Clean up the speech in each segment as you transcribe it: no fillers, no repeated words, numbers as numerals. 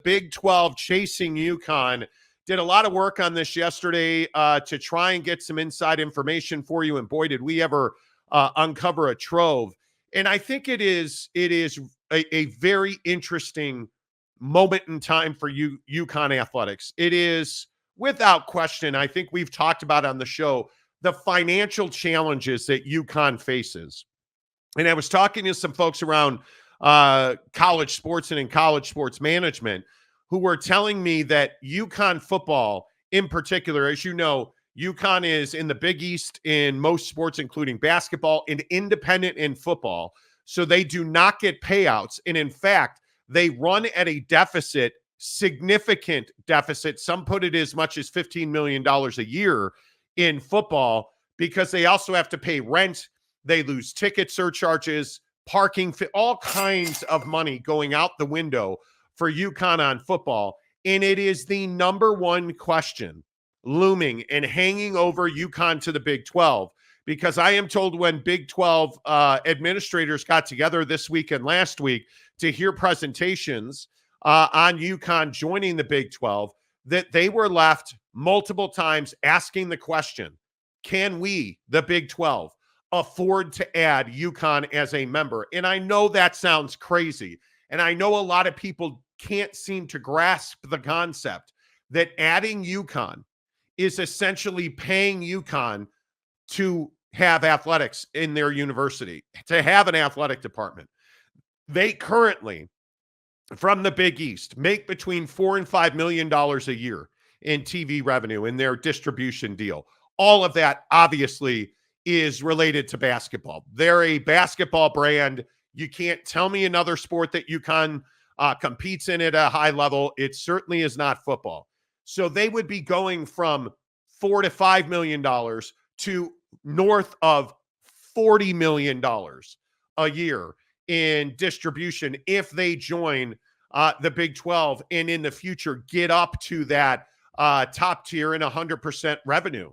Big 12 chasing UConn. Did a lot of work on this yesterday to try and get some inside information for you. And boy, did we ever uncover a trove. And I think it is a very interesting moment in time for UConn athletics. It is without question. I think we've talked about on the show the financial challenges that UConn faces. And I was talking to some folks around college sports and in college sports management who were telling me that UConn football in particular, as you know, UConn is in the Big East in most sports, including basketball, and independent in football. So they do not get payouts. And in fact, they run at a deficit, significant deficit. Some put it as much as $15 million a year in football because they also have to pay rent. They lose ticket surcharges, parking, all kinds of money going out the window for UConn on football. And it is the number one question looming and hanging over UConn to the Big 12, because I am told when Big 12 administrators got together this week and last week to hear presentations on UConn joining the Big 12, that they were left multiple times asking the question, can we, the Big 12, afford to add UConn as a member? And I know that sounds crazy. And I know a lot of people can't seem to grasp the concept that adding UConn is essentially paying UConn to have athletics in their university, to have an athletic department. They currently, from the Big East, make between $4 and $5 million a year in TV revenue in their distribution deal. All of that obviously is related to basketball. They're a basketball brand. You can't tell me another sport that UConn competes in at a high level. It certainly is not football. So they would be going from $4 to $5 million to north of $40 million a year in distribution if they join the Big 12 and in the future get up to that top tier and 100% revenue.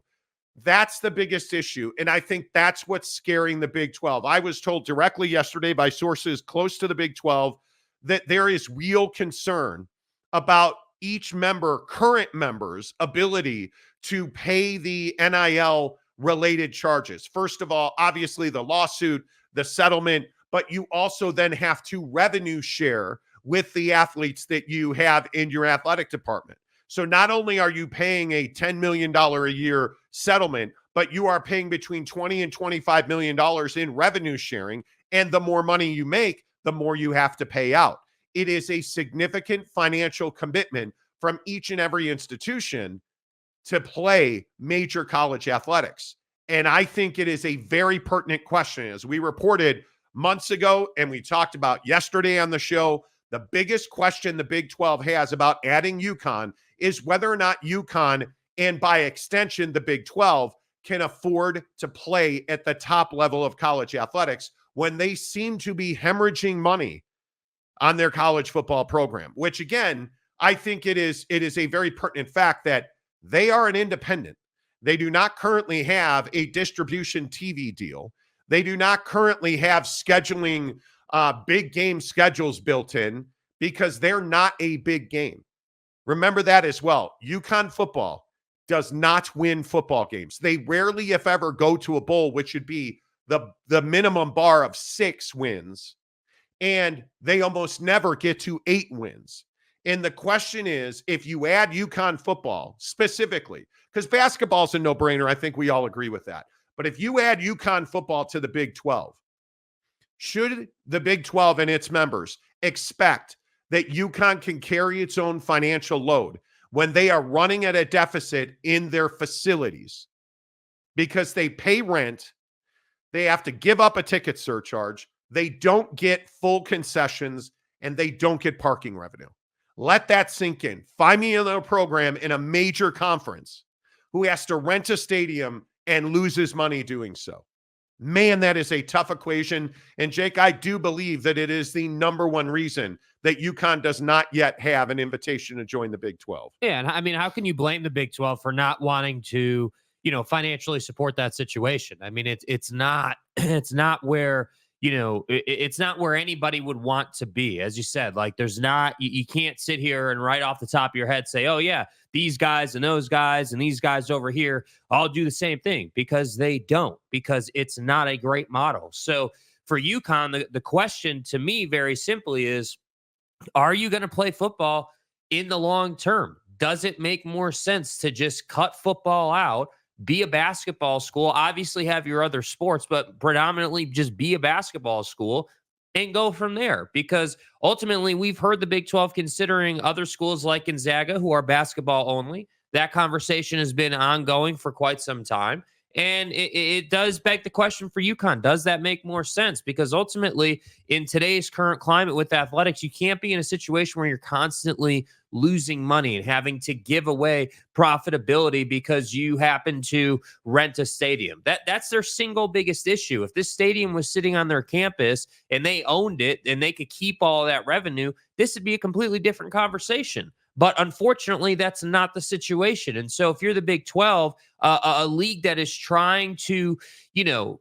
That's the biggest issue. And I think that's what's scaring the Big 12. I was told directly yesterday by sources close to the Big 12 that there is real concern about each member, current members' ability to pay the NIL related charges. First of all, obviously the lawsuit, the settlement, but you also then have to revenue share with the athletes that you have in your athletic department. So not only are you paying a $10 million a year settlement, but you are paying between $20 and $25 million in revenue sharing. And the more money you make, the more you have to pay out. It is a significant financial commitment from each and every institution to play major college athletics. And I think it is a very pertinent question. As we reported months ago and we talked about yesterday on the show, the biggest question the Big 12 has about adding UConn is whether or not UConn, and by extension the Big 12, can afford to play at the top level of college athletics when they seem to be hemorrhaging money on their college football program, which again, I think it is a very pertinent fact that they are an independent. They do not currently have a distribution TV deal. They do not currently have scheduling big game schedules built in because they're not a big game. Remember that as well. UConn football does not win football games. They rarely, if ever, go to a bowl, which would be the minimum bar of 6 wins. And they almost never get to 8 wins. And the question is, if you add UConn football specifically, because basketball is a no-brainer, I think we all agree with that. But if you add UConn football to the Big 12, should the Big 12 and its members expect that UConn can carry its own financial load when they are running at a deficit in their facilities? Because they pay rent, they have to give up a ticket surcharge, they don't get full concessions, and they don't get parking revenue. Let that sink in. Find me another program in a major conference who has to rent a stadium and loses money doing so. Man, that is a tough equation. And Jake, I do believe that it is the number one reason that UConn does not yet have an invitation to join the Big 12. Yeah, and I mean, how can you blame the Big 12 for not wanting to, financially support that situation? I mean, it's not where it's not where anybody would want to be. As you said, like there's not, you can't sit here and right off the top of your head say, oh yeah, these guys and those guys and these guys over here all do the same thing, because they don't, because it's not a great model. So for UConn, the question to me very simply is, are you going to play football in the long term? Does it make more sense to just cut football out, be a basketball school, obviously have your other sports, but predominantly just be a basketball school and go from there? Because ultimately, we've heard the Big 12 considering other schools like Gonzaga, who are basketball only. That conversation has been ongoing for quite some time. And it does beg the question for UConn. Does that make more sense? Because ultimately, in today's current climate with athletics, you can't be in a situation where you're constantly losing money and having to give away profitability because you happen to rent a stadium. That's their single biggest issue. If this stadium was sitting on their campus and they owned it and they could keep all of that revenue, this would be a completely different conversation. But unfortunately, that's not the situation. And so if you're the Big 12, a league that is trying to,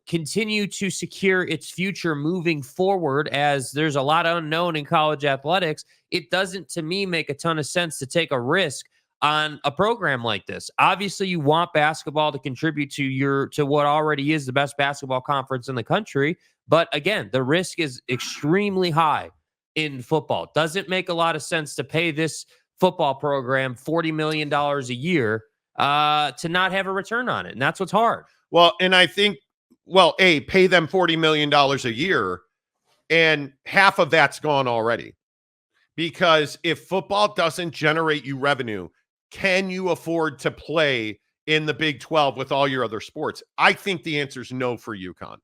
continue to secure its future moving forward, as there's a lot unknown in college athletics, it doesn't, to me, make a ton of sense to take a risk on a program like this. Obviously, you want basketball to contribute to what already is the best basketball conference in the country. But again, the risk is extremely high in football. Doesn't make a lot of sense to pay this football program $40 million a year to not have a return on it. And that's what's hard. Well, and I think, pay them $40 million a year, and half of that's gone already. Because if football doesn't generate you revenue, can you afford to play in the Big 12 with all your other sports? I think the answer is no for UConn.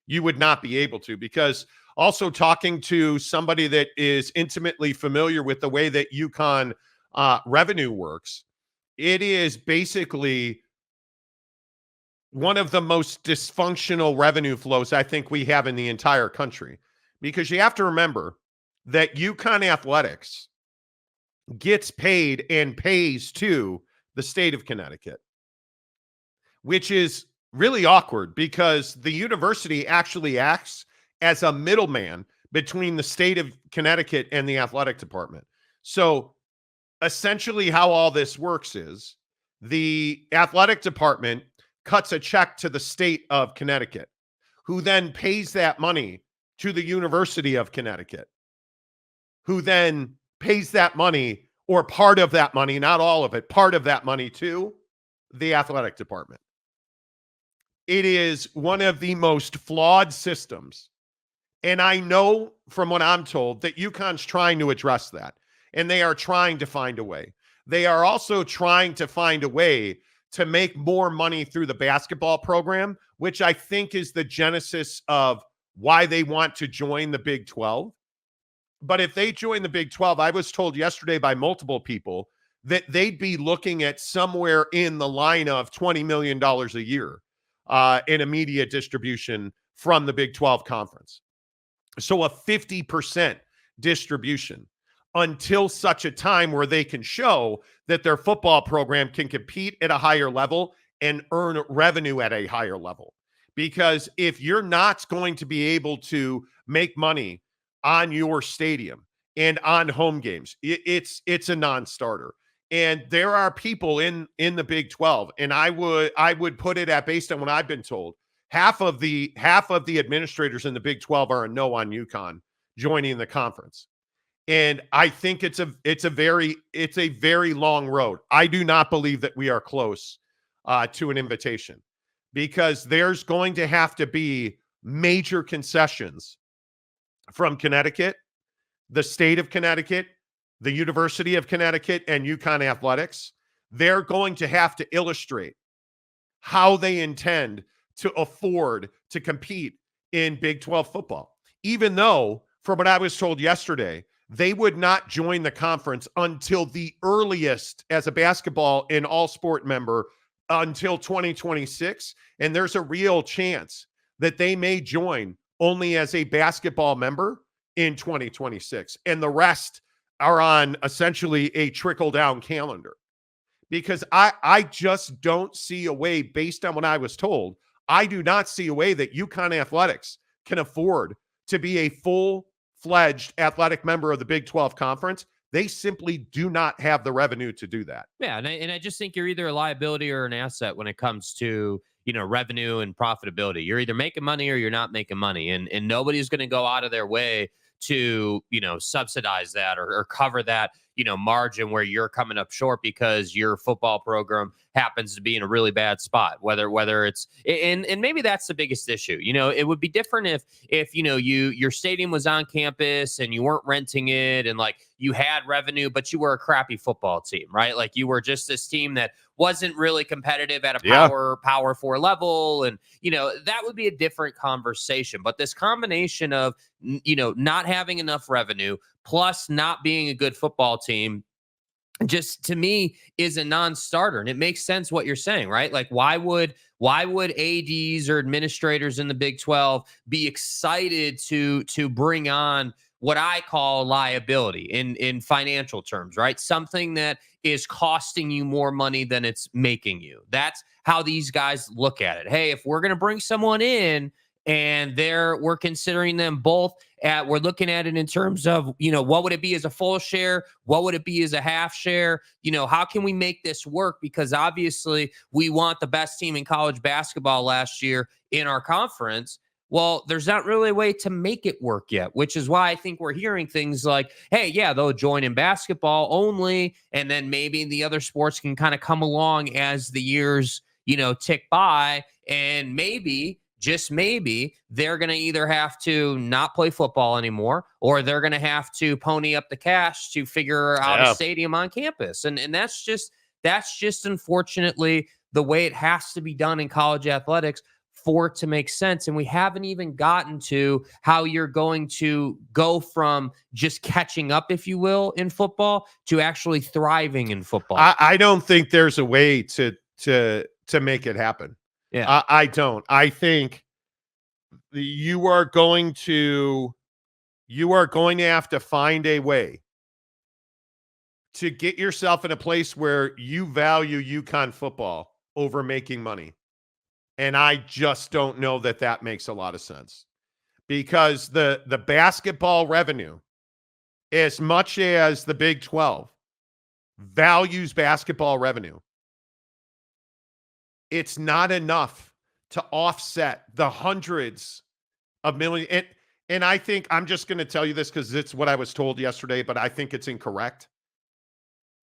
You would not be able to, because also talking to somebody that is intimately familiar with the way that UConn revenue works, it is basically one of the most dysfunctional revenue flows I think we have in the entire country. Because you have to remember that UConn Athletics gets paid and pays to the state of Connecticut, which is really awkward because the university actually acts as a middleman between the state of Connecticut and the athletic department. So essentially how all this works is the athletic department cuts a check to the state of Connecticut, who then pays that money to the University of Connecticut, who then pays that money, or part of that money, not all of it, part of that money to the athletic department. It is one of the most flawed systems. And I know from what I'm told that UConn's trying to address that, and they are trying to find a way. They are also trying to find a way to make more money through the basketball program, which I think is the genesis of why they want to join the Big 12. But if they join the Big 12, I was told yesterday by multiple people that they'd be looking at somewhere in the line of $20 million a year in immediate distribution from the Big 12 conference. So a 50% distribution until such a time where they can show that their football program can compete at a higher level and earn revenue at a higher level. Because if you're not going to be able to make money on your stadium and on home games, it's a non-starter. And there are people in the Big 12, and I would put it at, based on what I've been told, half of the administrators in the Big 12 are a no on UConn joining the conference. And I think it's a very long road. I do not believe that we are close to an invitation, because there's going to have to be major concessions from Connecticut, the state of Connecticut, the University of Connecticut, and UConn Athletics. They're going to have to illustrate how they intend to afford to compete in Big 12 football. Even though, from what I was told yesterday, they would not join the conference until the earliest as a basketball and all sport member until 2026. And there's a real chance that they may join only as a basketball member in 2026. And the rest are on essentially a trickle-down calendar. Because I just don't see a way, based on what I was told, I do not see a way that UConn Athletics can afford to be a full-fledged athletic member of the Big 12 Conference. They simply do not have the revenue to do that. Yeah, and I just think you're either a liability or an asset when it comes to, revenue and profitability. You're either making money or you're not making money, and nobody's going to go out of their way to, subsidize that or cover that, margin where you're coming up short because your football program happens to be in a really bad spot. Whether it's and maybe that's the biggest issue. It would be different if your stadium was on campus and you weren't renting it and like you had revenue, but you were a crappy football team, right? Like you were just this team that wasn't really competitive at a power four level. And, that would be a different conversation. But this combination of, not having enough revenue plus not being a good football team just to me is a non-starter. And it makes sense what you're saying, right? Like why would ADs or administrators in the Big 12 be excited to bring on what I call liability in financial terms, right? Something that is costing you more money than it's making you. That's how these guys look at it. Hey, if we're going to bring someone in and we're considering them both we're looking at it in terms of, what would it be as a full share? What would it be as a half share? How can we make this work? Because obviously we want the best team in college basketball last year in our conference. Well, there's not really a way to make it work yet, which is why I think we're hearing things like, hey, yeah, they'll join in basketball only. And then maybe the other sports can kind of come along as the years, tick by. And maybe, just maybe, they're going to either have to not play football anymore or they're going to have to pony up the cash to figure out a stadium on campus. And that's just unfortunately the way it has to be done in college athletics for it to make sense. And we haven't even gotten to how you're going to go from just catching up, if you will, in football to actually thriving in football. I don't think there's a way to make it happen. Yeah. I don't. I think you are going to have to find a way to get yourself in a place where you value UConn football over making money. And I just don't know that makes a lot of sense because the basketball revenue, as much as the Big 12 values basketball revenue, it's not enough to offset the hundreds of millions. And I think I'm just going to tell you this because it's what I was told yesterday, but I think it's incorrect.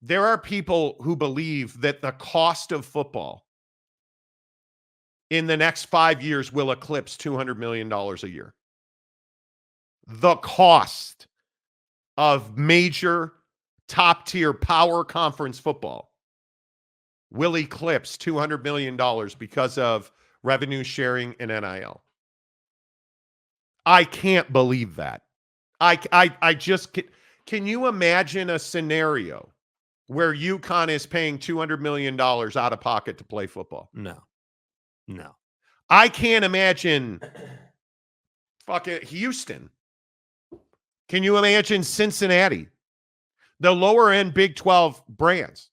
There are people who believe that the cost of football in the next 5 years will eclipse $200 million a year. The cost of major top-tier power conference football will eclipse $200 million because of revenue sharing and NIL. I can't believe that. I just can you imagine a scenario where UConn is paying $200 million out of pocket to play football? No. I can't imagine fucking Houston. Can you imagine Cincinnati? The lower end Big 12 brands.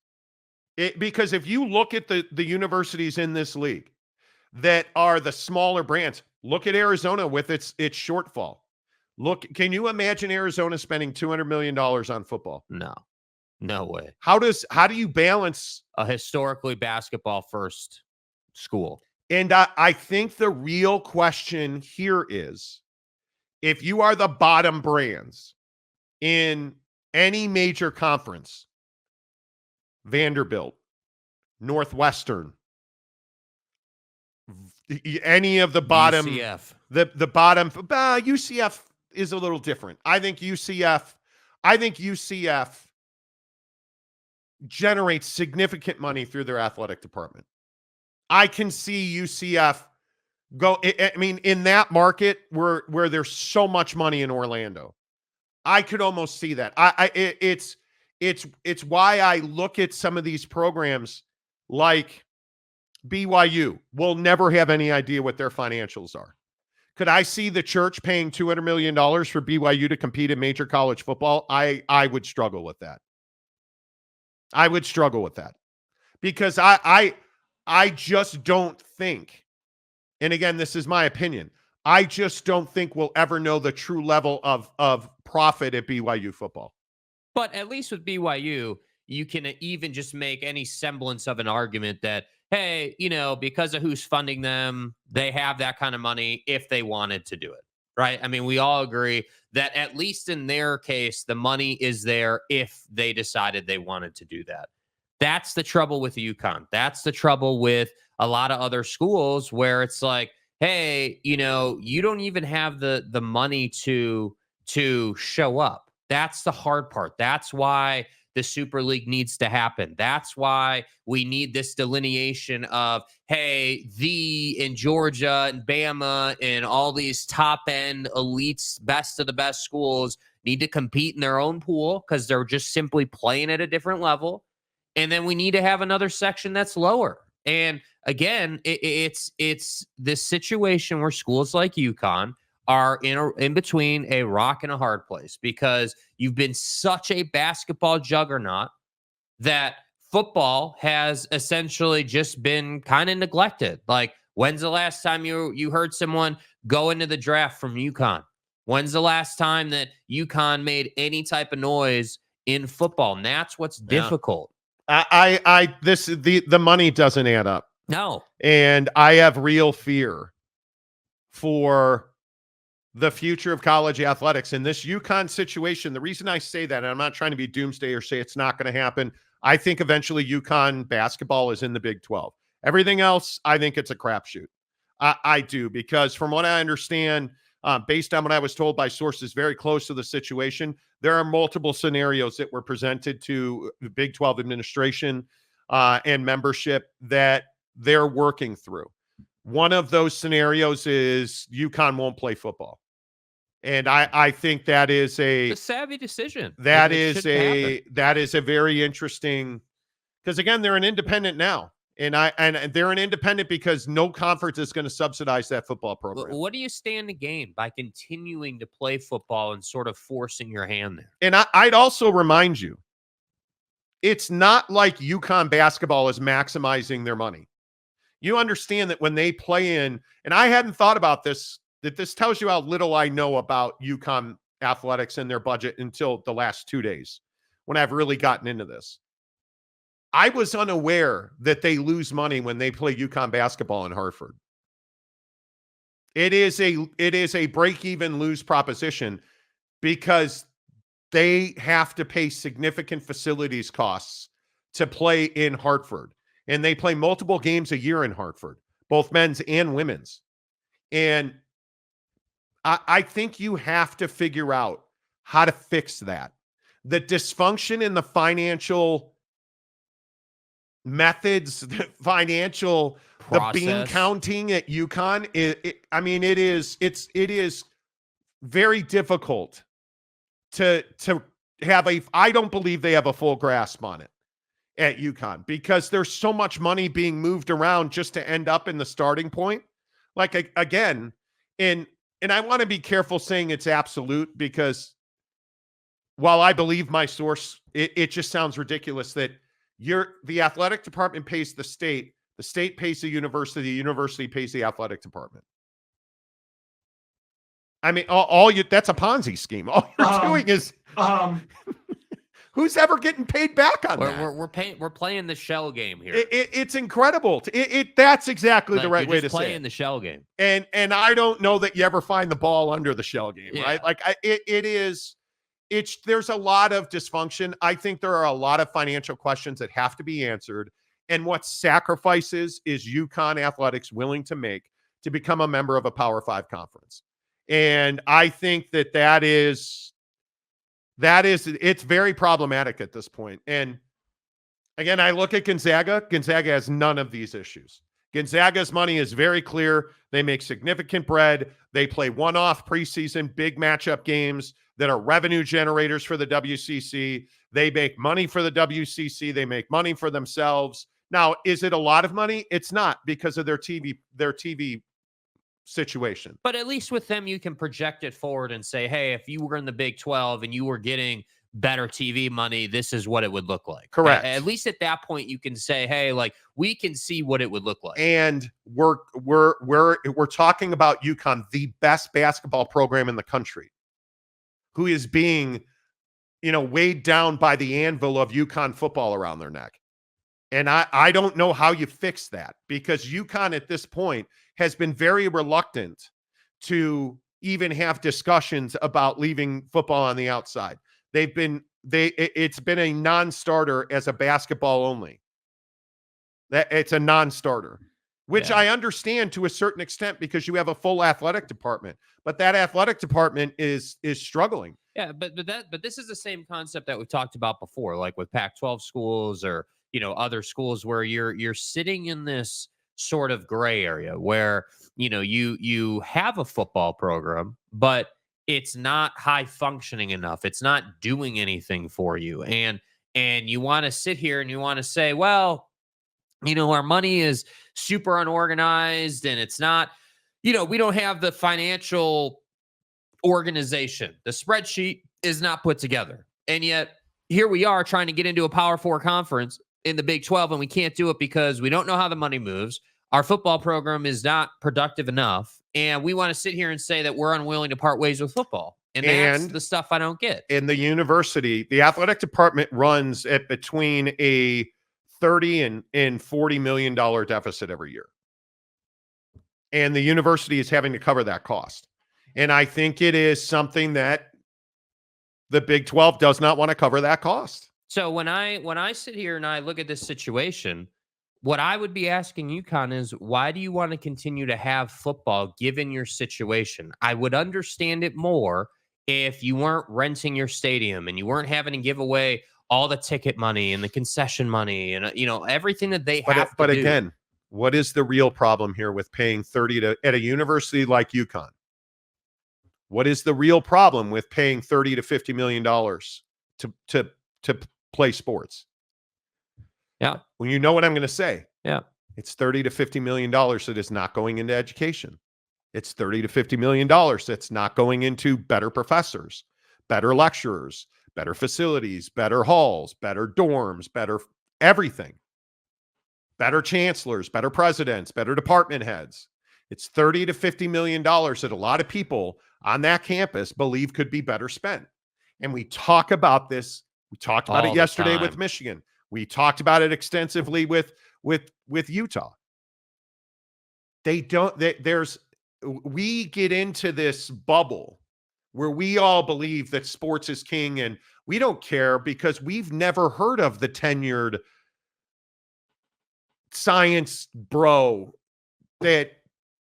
Because if you look at the universities in this league that are the smaller brands, look at Arizona with its shortfall. Can you imagine Arizona spending $200 million on football? No way. How do you balance a historically basketball first school? And I think the real question here is, if you are the bottom brands in any major conference, Vanderbilt, Northwestern, any of the bottom, UCF. the bottom, UCF is a little different. I think UCF generates significant money through their athletic department. I can see UCF go. I mean, in that market where there's so much money in Orlando, I could almost see that. It's why I look at some of these programs like BYU. We'll never have any idea what their financials are. Could I see the church paying $200 million for BYU to compete in major college football? I would struggle with that. I would struggle with that because I just don't think, and again, this is my opinion, I just don't think we'll ever know the true level of profit at BYU football. But at least with BYU, you can even just make any semblance of an argument that, hey, because of who's funding them, they have that kind of money if they wanted to do it. Right. I mean, we all agree that at least in their case, the money is there if they decided they wanted to do that. That's the trouble with UConn. That's the trouble with a lot of other schools where it's like, hey, you don't even have the money to show up. That's the hard part. That's why the Super League needs to happen. That's why we need this delineation of, hey, in Georgia and Bama and all these top end elites, best of the best schools need to compete in their own pool because they're just simply playing at a different level. And then we need to have another section that's lower. And again, it's this situation where schools like UConn are in between a rock and a hard place because you've been such a basketball juggernaut that football has essentially just been kind of neglected. Like, when's the last time you heard someone go into the draft from UConn? When's the last time that UConn made any type of noise in football? And that's what's difficult. The money doesn't add up. No. And I have real fear for the future of college athletics in this UConn situation. The reason I say that, and I'm not trying to be doomsday or say it's not going to happen, I think eventually UConn basketball is in the Big 12. Everything else, I think it's a crapshoot. I do, because from what I understand, based on what I was told by sources very close to the situation, there are multiple scenarios that were presented to the Big 12 administration and membership that they're working through. One of those scenarios is UConn won't play football. And I think that is a savvy decision. That is a very interesting, because again, they're an independent now. And they're an independent because no conference is going to subsidize that football program. What do you stand to gain by continuing to play football and sort of forcing your hand there? And I'd also remind you, it's not like UConn basketball is maximizing their money. You understand that when they play in, and I hadn't thought about this, that this tells you how little I know about UConn athletics and their budget until the last 2 days when I've really gotten into this. I was unaware that they lose money when they play UConn basketball in Hartford. It is a break-even lose proposition because they have to pay significant facilities costs to play in Hartford. And they play multiple games a year in Hartford, both men's and women's. And I think you have to figure out how to fix that. The dysfunction in the financial methods, the financial process, the bean counting at UConn, it is very difficult to have I don't believe they have a full grasp on it at UConn because there's so much money being moved around just to end up in the starting point. Like, again, and I want to be careful saying it's absolute because while I believe my source, it just sounds ridiculous that the athletic department pays the state pays the university pays the athletic department. I mean, that's a Ponzi scheme. All you're doing is who's ever getting paid back on that? We're playing the shell game here. It's incredible. That's exactly the right way to say it. Playing the shell game. And I don't know that you ever find the ball under the shell game, right? Like there's a lot of dysfunction. I think there are a lot of financial questions that have to be answered. And what sacrifices is UConn athletics willing to make to become a member of a Power 5 conference? And I think it's very problematic at this point. And again, I look at Gonzaga. Gonzaga has none of these issues. Gonzaga's money is very clear. They make significant bread. They play one-off preseason big matchup games that are revenue generators for the WCC. They make money for the WCC. They make money for themselves. Now, is it a lot of money? It's not, because of their TV situation. But at least with them, you can project it forward and say, hey, if you were in the Big 12 and you were getting better TV money, this is what it would look like. Correct. At least at that point, you can say, hey, like, we can see what it would look like. And we're talking about UConn, the best basketball program in the country, who is being, weighed down by the anvil of UConn football around their neck. And I don't know how you fix that, because UConn at this point has been very reluctant to even have discussions about leaving football on the outside. It's been a non-starter as a basketball only. That it's a non-starter, which I understand to a certain extent, because you have a full athletic department, but that athletic department is struggling. Yeah, but this is the same concept that we've talked about before, like with Pac-12 schools or other schools, where you're sitting in this sort of gray area where you have a football program, but it's not high functioning enough. It's not doing anything for you, and you want to sit here and you want to say, well, our money is super unorganized, and it's not, we don't have the financial organization. The spreadsheet is not put together. And yet here we are trying to get into a Power 4 conference in the Big 12, and we can't do it because we don't know how the money moves. Our football program is not productive enough, and we want to sit here and say that we're unwilling to part ways with football. And that's the stuff I don't get. In the university, the athletic department runs at between a $30 and $40 million deficit every year. And the university is having to cover that cost. And I think it is something that the Big 12 does not want to cover that cost. So when I sit here and I look at this situation, what I would be asking UConn is, why do you want to continue to have football given your situation? I would understand it more if you weren't renting your stadium and you weren't having to give away all the ticket money and the concession money and everything that they have to do. But again, what is the real problem here with paying 30 at a university like UConn? What is the real problem with paying $30 to $50 million to play sports? Yeah. Well, you know what I'm going to say. Yeah. It's $30 to $50 million that is not going into education. It's $30 to $50 million that's not going into better professors, better lecturers, better facilities, better halls, better dorms, better everything, better chancellors, better presidents, better department heads. It's $30 to $50 million that a lot of people on that campus believe could be better spent. And we talk about this. We talked about it yesterday with Michigan. We talked about it extensively with Utah. We get into this bubble where we all believe that sports is king, and we don't care because we've never heard of the tenured science bro that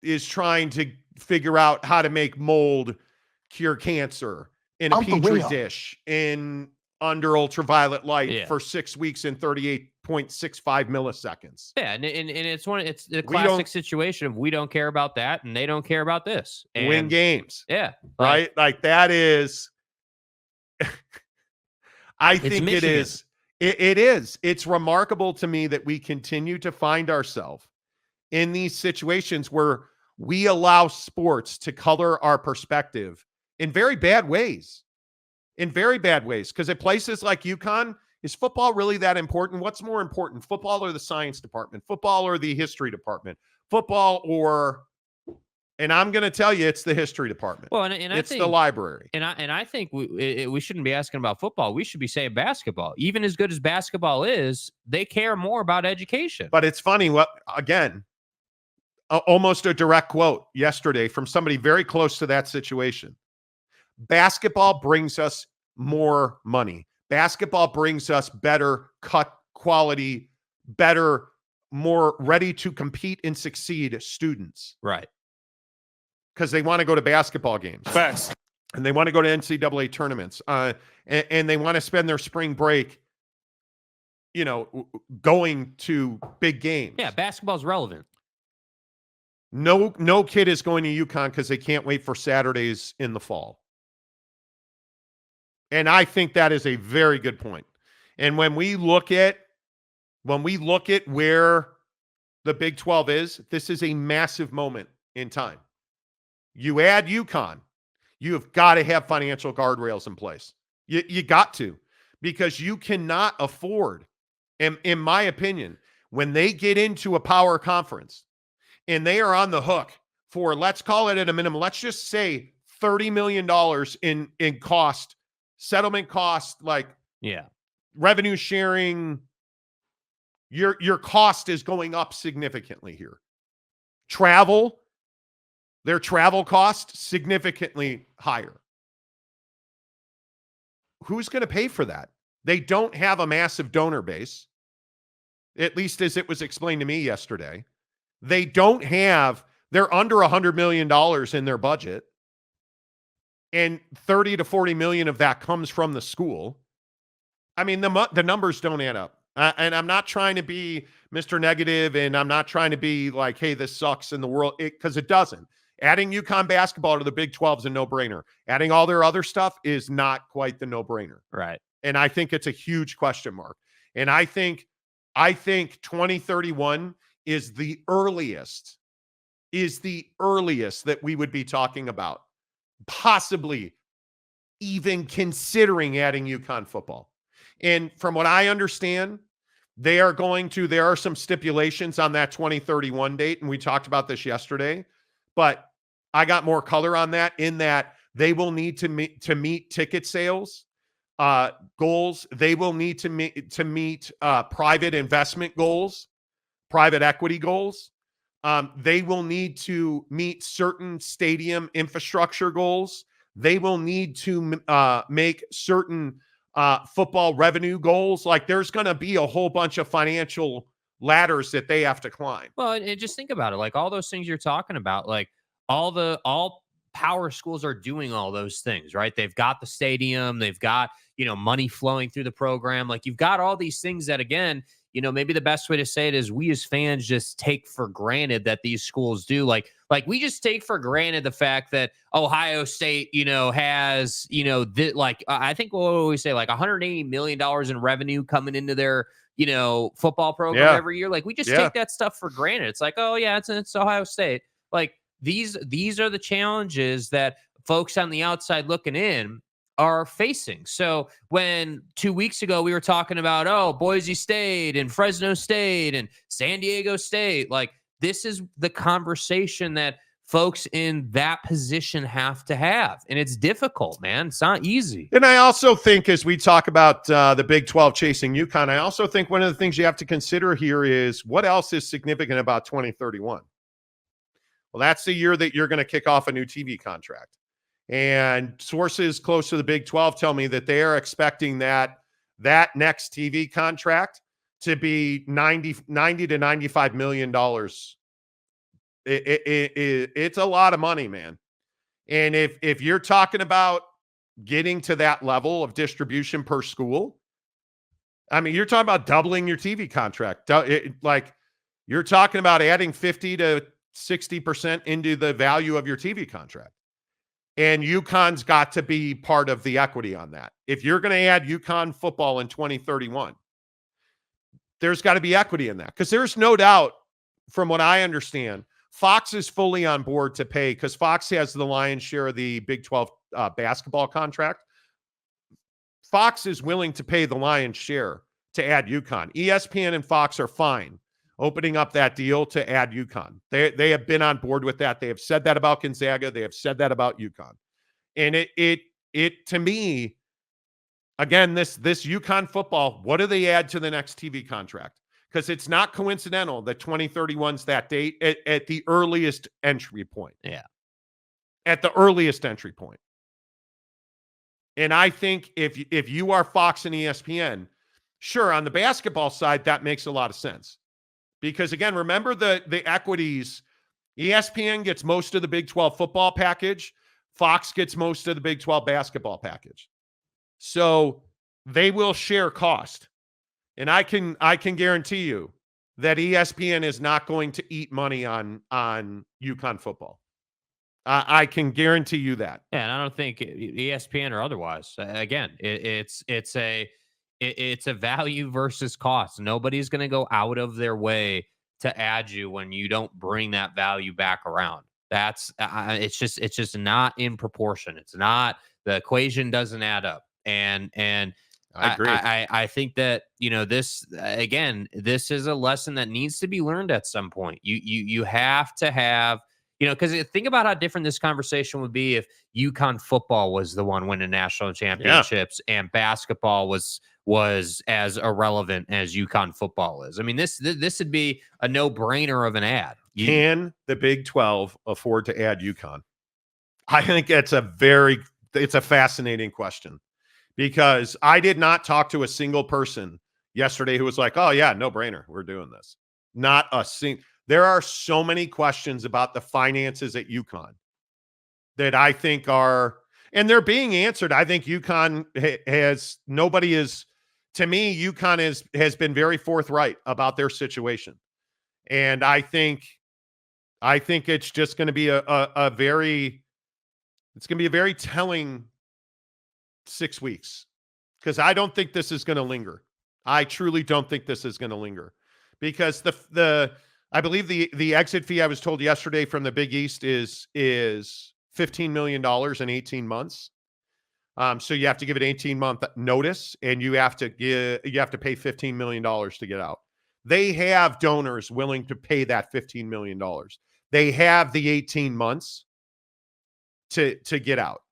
is trying to figure out how to make mold cure cancer in a petri dish in under ultraviolet light for 6 weeks in 38.65 milliseconds. Yeah, and it's the classic situation of we don't care about that and they don't care about this. And win games. Yeah. Right? Like that is I think it is. It is. It's remarkable to me that we continue to find ourselves in these situations where we allow sports to color our perspective in very bad ways. Because at places like UConn, is football really that important? What's more important, football or the science department? Football or the history department? And I'm going to tell you, it's the history department. Well, and it's the library. And I think we shouldn't be asking about football. We should be saying basketball. Even as good as basketball is, they care more about education. But it's funny, almost a direct quote yesterday from somebody very close to that situation. Basketball brings us more money. Basketball brings us better cut quality, better, more ready to compete and succeed students. Right. Because they want to go to basketball games. Facts. And they want to go to NCAA tournaments. And they want to spend their spring break, going to big games. Yeah, basketball's relevant. No kid is going to UConn because they can't wait for Saturdays in the fall. And I think that is a very good point. And when we look at where the Big 12 is, this is a massive moment in time. You add UConn, you have got to have financial guardrails in place. You got to, because you cannot afford, in my opinion, when they get into a power conference and they are on the hook for, let's call it at a minimum, let's just say $30 million in cost, settlement cost, like Yeah. revenue sharing, your cost is going up significantly here. Travel, their travel cost significantly higher. Who's going to pay for that? They don't have a massive donor base, at least as it was explained to me yesterday. They don't have, they're under $100 million in their budget, and 30 to 40 million of that comes from the school. I mean, the numbers don't add up. And I'm not trying to be Mr. Negative, and I'm not trying to be like, hey, this sucks in the world, because it doesn't. Adding UConn basketball to the Big 12 is a no-brainer. Adding all their other stuff is not quite the no-brainer. Right. And I think it's a huge question mark. And I think 2031 is the earliest that we would be talking about, possibly even considering adding UConn football. And from what I understand, there are some stipulations on that 2031 date. And we talked about this yesterday, but I got more color on that, in that they will need to meet ticket sales goals. They will need to meet private investment goals, private equity goals. They will need to meet certain stadium infrastructure goals. They will need to make certain football revenue goals. Like, there's going to be a whole bunch of financial ladders that they have to climb. Well, and just think about it. Like, all those things you're talking about, like all power schools are doing all those things, right? They've got the stadium, they've got, money flowing through the program. Like, you've got all these things that, again, maybe the best way to say it is, we as fans just take for granted that these schools do. Like we just take for granted the fact that Ohio State, has, I think we'll always say like $180 million in revenue coming into their, football program every year. Like, we just take that stuff for granted. It's like, oh yeah, it's Ohio State. Like, these are the challenges that folks on the outside looking in are facing. So when 2 weeks ago we were talking about, Boise State and Fresno State and San Diego State, like, this is the conversation that folks in that position have to have. And it's difficult, man. It's not easy. And I also think, as we talk about the Big 12 chasing UConn, I also think one of the things you have to consider here is, what else is significant about 2031? Well, that's the year that you're going to kick off a new TV contract. And sources close to the Big 12 tell me that they are expecting that next TV contract to be $90 to $95 million. It's a lot of money, man. And if you're talking about getting to that level of distribution per school, I mean, you're talking about doubling your TV contract. Like, you're talking about adding 50 to 60% into the value of your TV contract. And UConn's got to be part of the equity on that. If you're going to add UConn football in 2031, there's got to be equity in that. Because there's no doubt, from what I understand, Fox is fully on board to pay, because Fox has the lion's share of the Big 12 basketball contract. Fox is willing to pay the lion's share to add UConn. ESPN and Fox are fine opening up that deal to add UConn. They have been on board with that. They have said that about Gonzaga. They have said that about UConn. And it to me, again, this UConn football, what do they add to the next TV contract? Because it's not coincidental that 2031's that date at the earliest entry point. Yeah. At the earliest entry point. And I think if you are Fox and ESPN, sure, on the basketball side, that makes a lot of sense. Because, again, remember the equities. ESPN gets most of the Big 12 football package. Fox gets most of the Big 12 basketball package. So they will share cost. And I can guarantee you that ESPN is not going to eat money on UConn football. I can guarantee you that. Yeah, and I don't think ESPN or otherwise. Again, it's a value versus cost. Nobody's going to go out of their way to add you when you don't bring that value back around. That's it's just not in proportion. It's not, the equation doesn't add up. And I agree. I think that, this again, this is a lesson that needs to be learned at some point. You have to have, because think about how different this conversation would be if UConn football was the one winning national championships and basketball was as irrelevant as UConn football is. I mean, this would be a no-brainer of an ad. Can the Big 12 afford to add UConn? I think it's a fascinating question, because I did not talk to a single person yesterday who was like, oh yeah, no brainer, we're doing this. Not a single. There are so many questions about the finances at UConn that I think are, and they're being answered. I think UConn to me, UConn has been very forthright about their situation. And I think it's just going to be a very telling 6 weeks, because I don't think this is going to linger. I truly don't think this is going to linger, because I believe the exit fee I was told yesterday from the Big East is $15 million in 18 months. So you have to give it 18-month notice, and you have to pay $15 million to get out. They have donors willing to pay that $15 million. They have the 18 months to get out.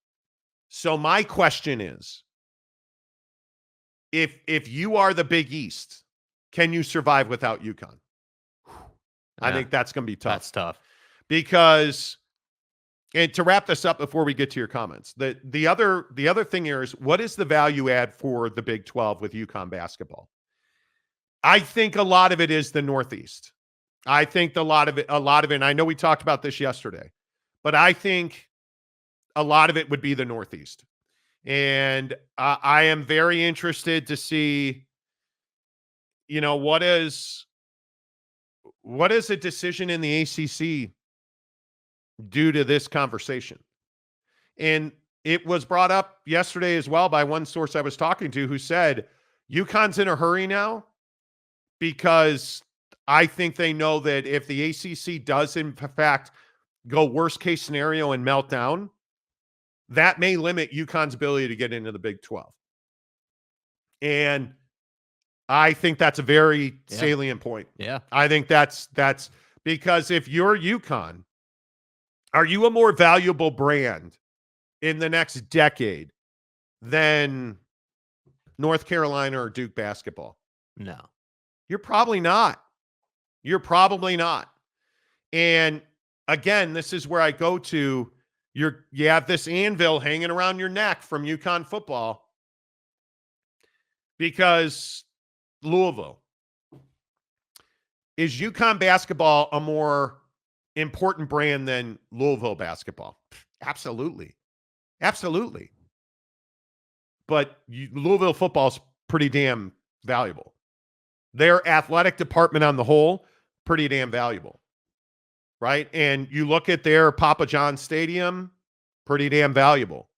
So my question is, if you are the Big East, can you survive without UConn? I think that's going to be tough. That's tough. Because, and to wrap this up before we get to your comments, the other thing here is, what is the value add for the Big 12 with UConn basketball? I think a lot of it is the Northeast. I think a lot of it, and I know we talked about this yesterday, but I think a lot of it would be the Northeast. And I am very interested to see, what is a decision in the ACC due to this conversation. And it was brought up yesterday as well by one source I was talking to, who said UConn's in a hurry now, because I think they know that if the ACC does in fact go worst case scenario and melt down, that may limit UConn's ability to get into the Big 12. And I think that's a very salient point. Yeah. I think that's because if you're UConn, are you a more valuable brand in the next decade than North Carolina or Duke basketball? No. You're probably not. And again, this is where I go to, you have this anvil hanging around your neck from UConn football, because Louisville, is UConn basketball a more important brand than Louisville basketball? Absolutely. But Louisville football is pretty damn valuable. Their athletic department on the whole, pretty damn valuable. Right? And you look at their Papa John's Stadium, pretty damn valuable.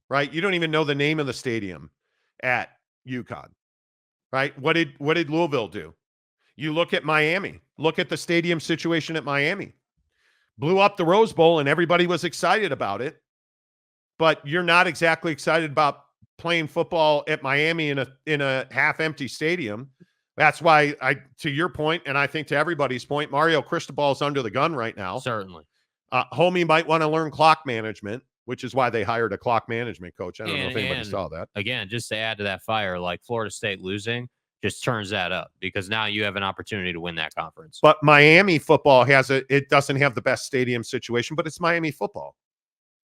Right? You don't even know the name of the stadium at UConn. Right? What did Louisville do? You look at Miami. Look at the stadium situation at Miami. Blew up the Rose Bowl and everybody was excited about it. But you're not exactly excited about playing football at Miami in a half-empty stadium. That's why, to your point, and I think to everybody's point, Mario Cristobal's under the gun right now. Certainly. Homie might want to learn clock management, which is why they hired a clock management coach. I don't know if anybody saw that. Again, just to add to that fire, like Florida State losing just turns that up, because now you have an opportunity to win that conference. But Miami football it doesn't have the best stadium situation, but it's Miami football.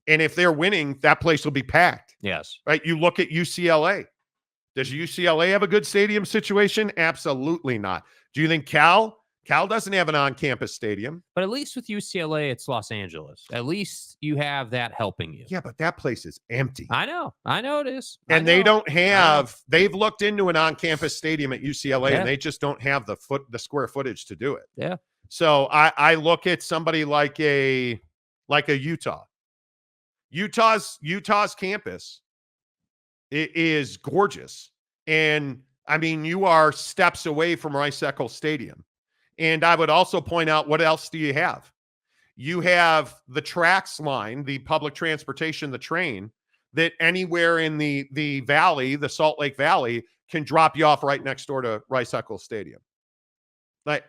And if they're winning, that place will be packed. Yes. Right? You look at UCLA. Does UCLA have a good stadium situation? Absolutely not. Do you think Cal doesn't have an on-campus stadium? But at least with UCLA, it's Los Angeles. At least you have that helping you. Yeah, but that place is empty. I know it is. And they don't have, they've looked into an on-campus stadium at UCLA, and they just don't have the square footage to do it. Yeah. So I look at somebody like a Utah. Utah's campus is gorgeous. And I mean, you are steps away from Rice-Eccles Stadium. And I would also point out, what else do you have? You have the tracks line, the public transportation, the train that anywhere in the valley, the Salt Lake Valley, can drop you off right next door to Rice-Eccles Stadium. Like,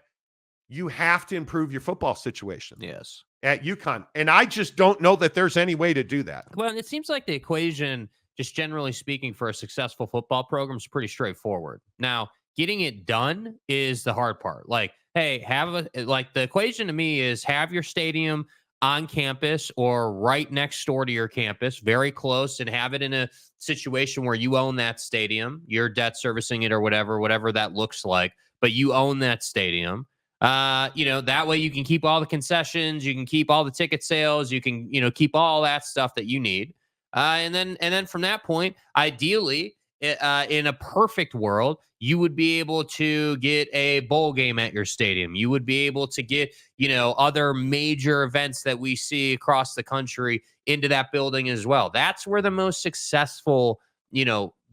you have to improve your football situation. Yes. At UConn. And I just don't know that there's any way to do that. Well, it seems like the equation, just generally speaking, for a successful football program is pretty straightforward. Now, getting it done is the hard part. Like, hey, the equation to me is have your stadium on campus or right next door to your campus, very close, and have it in a situation where you own that stadium, you're debt servicing it or whatever that looks like, but you own that stadium. That way you can keep all the concessions, you can keep all the ticket sales, you can, keep all that stuff that you need. And then from that point, ideally, in a perfect world, you would be able to get a bowl game at your stadium. You would be able to get, other major events that we see across the country into that building as well. That's where the most successful,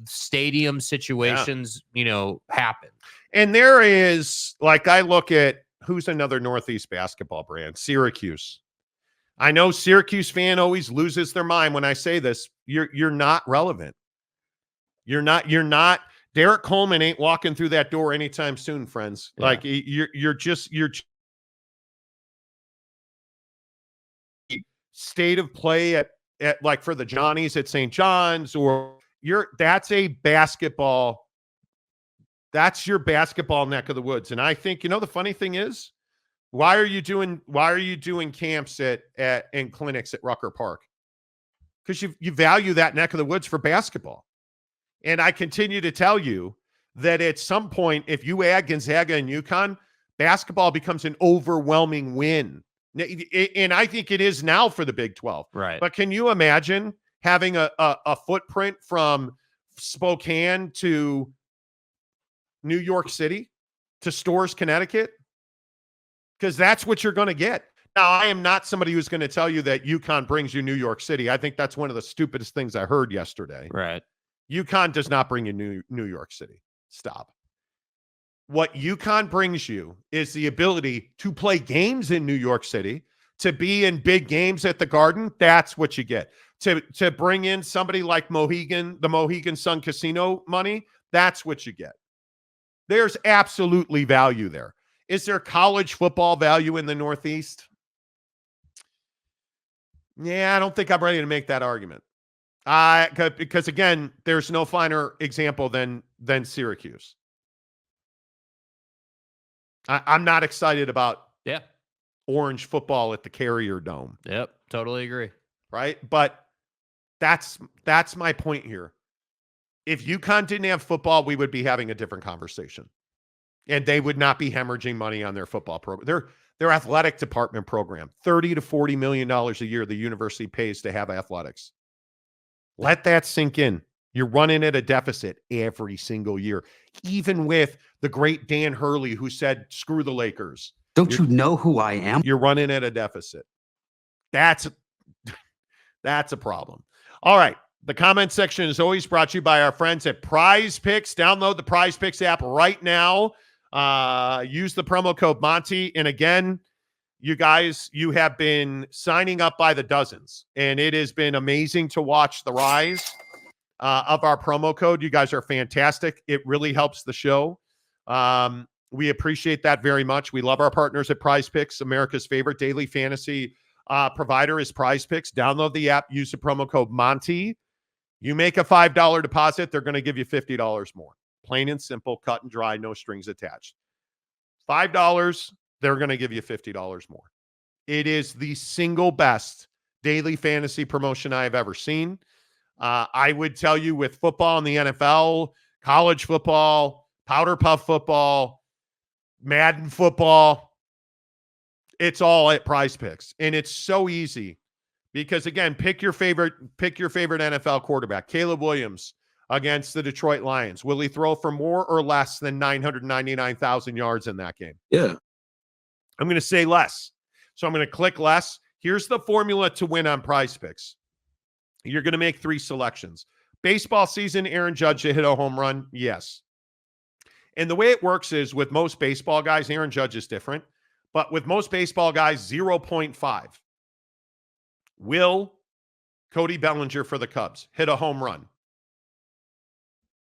stadium situations, happen. And there is, like, I look at who's another Northeast basketball brand, Syracuse. I know Syracuse fan always loses their mind when I say this. You're not relevant. You're not. Derek Coleman ain't walking through that door anytime soon, friends. Yeah. Like, you're state of play at like for the Johnnies at St. John's, or that's a basketball. That's your basketball neck of the woods. And I think, the funny thing is, why are you doing camps and clinics at Rucker Park? Because you value that neck of the woods for basketball. And I continue to tell you that at some point, if you add Gonzaga and UConn, basketball becomes an overwhelming win. And I think it is now for the Big 12. Right. But can you imagine having a footprint from Spokane to New York City to Storrs, Connecticut? Because that's what you're going to get. Now, I am not somebody who's going to tell you that UConn brings you New York City. I think that's one of the stupidest things I heard yesterday. Right. UConn does not bring you New York City. Stop. What UConn brings you is the ability to play games in New York City, to be in big games at the Garden. That's what you get. To bring in somebody like the Mohegan Sun Casino money, that's what you get. There's absolutely value there. Is there college football value in the Northeast? Yeah, I don't think I'm ready to make that argument. Because again, there's no finer example than Syracuse. I'm not excited about orange football at the Carrier Dome. Yep, totally agree. Right? But that's my point here. If UConn didn't have football, we would be having a different conversation. And they would not be hemorrhaging money on their football program. Their athletic department program, $30 to $40 million a year the university pays to have athletics. Let that sink in. You're running at a deficit every single year. Even with the great Dan Hurley, who said, screw the Lakers. Don't you know who I am? You're running at a deficit. That's a problem. All right. The comment section is always brought to you by our friends at Prize Picks. Download the Prize Picks app right now. Use the promo code Monty. And again, you guys, you have been signing up by the dozens, and it has been amazing to watch the rise of our promo code. You guys are fantastic. It really helps the show. We appreciate that very much. We love our partners at Prize Picks. America's favorite daily fantasy provider is Prize Picks. Download the app. Use the promo code Monty. You make a $5 deposit, they're going to give you $50 more. Plain and simple, cut and dry, no strings attached. $5, they're going to give you $50 more. It is the single best daily fantasy promotion I have ever seen. I would tell you, with football in the NFL, college football, powder puff football, Madden football, it's all at Prize Picks. And it's so easy because, again, pick your favorite NFL quarterback. Caleb Williams against the Detroit Lions. Will he throw for more or less than 999,000 yards in that game? Yeah. I'm going to say less. So I'm going to click less. Here's the formula to win on Prize Picks. You're going to make 3 selections. Baseball season, Aaron Judge to hit a home run? Yes. And the way it works is, with most baseball guys, Aaron Judge is different, but with most baseball guys, 0.5. Will Cody Bellinger for the Cubs. Hit a home run.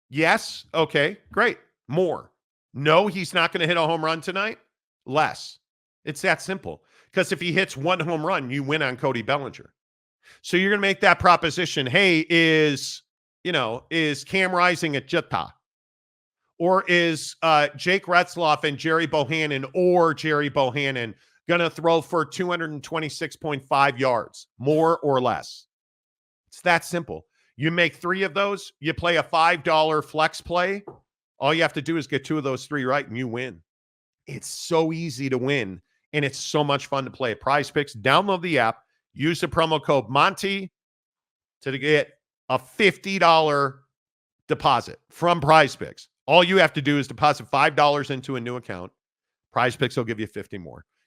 Yes. Okay, great. More. No, he's not going to hit a home run tonight. Less. It's that simple. Because if he hits one home run, you win on Cody Bellinger. So you're going to make that proposition. Hey, is Cam Rising at Jetta? Or is Jake Retzloff and Jerry Bohannon going to throw for 226.5 yards, more or less? It's that simple. You make 3 of those, you play a $5 flex play. All you have to do is get 2 of those 3 right, and you win. It's so easy to win, and it's so much fun to play at Prize Picks. Download the app. Use the promo code Monty to get a $50 deposit from Prize Picks. All you have to do is deposit $5 into a new account. Prize Picks will give you 50 more.